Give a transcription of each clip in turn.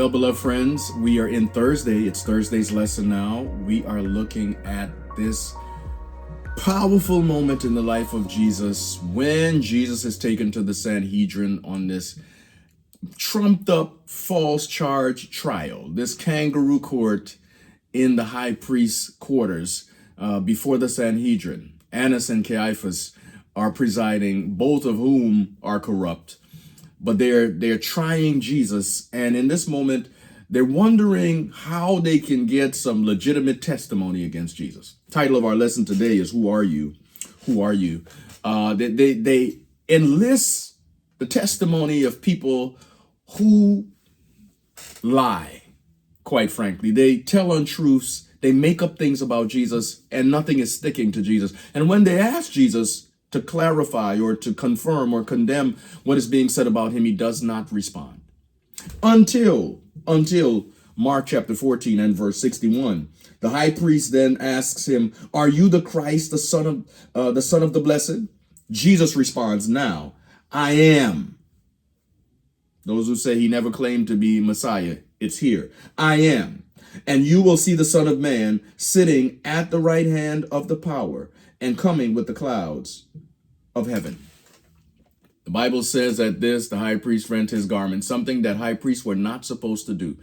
Well, beloved friends, we are in Thursday. It's Thursday's lesson now. We are looking at this powerful moment in the life of Jesus when Jesus is taken to the Sanhedrin on this trumped up false charge trial, this kangaroo court in the high priest's quarters before the Sanhedrin. Annas and Caiaphas are presiding, both of whom are corrupt. But they're trying Jesus, and in this moment, they're wondering how they can get some legitimate testimony against Jesus. Title of our lesson today is "Who Are You? Who Are You?" They enlist the testimony of people who lie. Quite frankly, they tell untruths. They make up things about Jesus, and nothing is sticking to Jesus. And when they ask Jesus to clarify or to confirm or condemn what is being said about him, he does not respond. Until Mark chapter 14 and verse 61. The high priest then asks him, "Are you the Christ, the Son of the Blessed?" Jesus responds, "Now, I am." Those who say he never claimed to be Messiah, it's here. "I am. And you will see the Son of Man sitting at the right hand of the power and coming with the clouds of heaven." The Bible says that the high priest rent his garment, something that high priests were not supposed to do.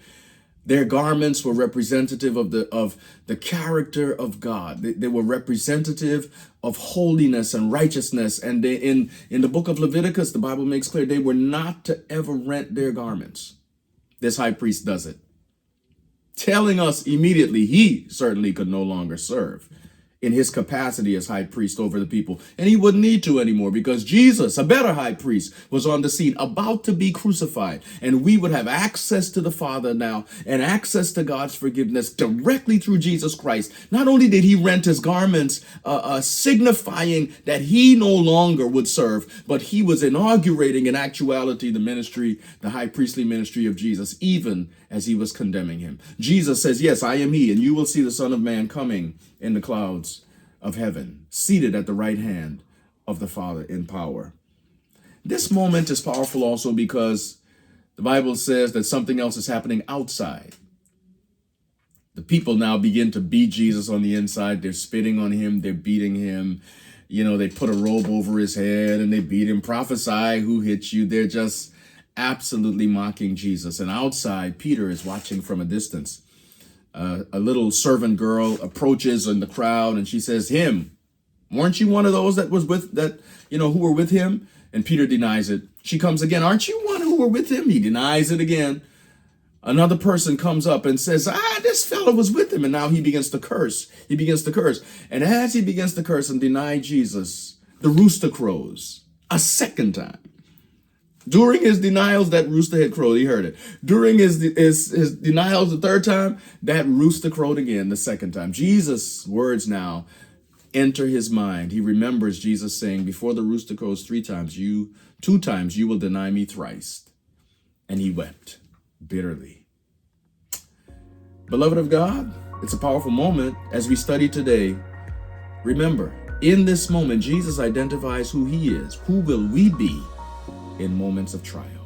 Their garments were representative of the character of God. They were representative of holiness and righteousness. And in the book of Leviticus, the Bible makes clear they were not to ever rent their garments. This high priest does it, telling us immediately he certainly could no longer serve in his capacity as high priest over the people. And he wouldn't need to anymore because Jesus, a better high priest, was on the scene about to be crucified. And we would have access to the Father now and access to God's forgiveness directly through Jesus Christ. Not only did he rent his garments, signifying that he no longer would serve, but he was inaugurating in actuality the high priestly ministry of Jesus, even as he was condemning him. Jesus says, "Yes, I am he, and you will see the Son of Man coming in the clouds of heaven, seated at the right hand of the Father in power." This moment is powerful also because the Bible says that something else is happening outside. The people now begin to beat Jesus on the inside. They're spitting on him. They're beating him. They put a robe over his head and they beat him. "Prophesy, who hit you?" They're just absolutely mocking Jesus. And outside, Peter is watching from a distance. A little servant girl approaches in the crowd and she says, "Him, weren't you one of those who were with him?" And Peter denies it. She comes again, "Aren't you one who were with him?" He denies it again. Another person comes up and says, "This fellow was with him." And now he begins to curse. And as he begins to curse and deny Jesus, the rooster crows a second time. During his denials, that rooster had crowed. He heard it. During his denials the third time, that rooster crowed again the second time. Jesus' words now enter his mind. He remembers Jesus saying, "Before the rooster crows two times, you will deny me thrice." And he wept bitterly. Beloved of God, it's a powerful moment as we study today. Remember, in this moment, Jesus identifies who he is. Who will we be in moments of trial?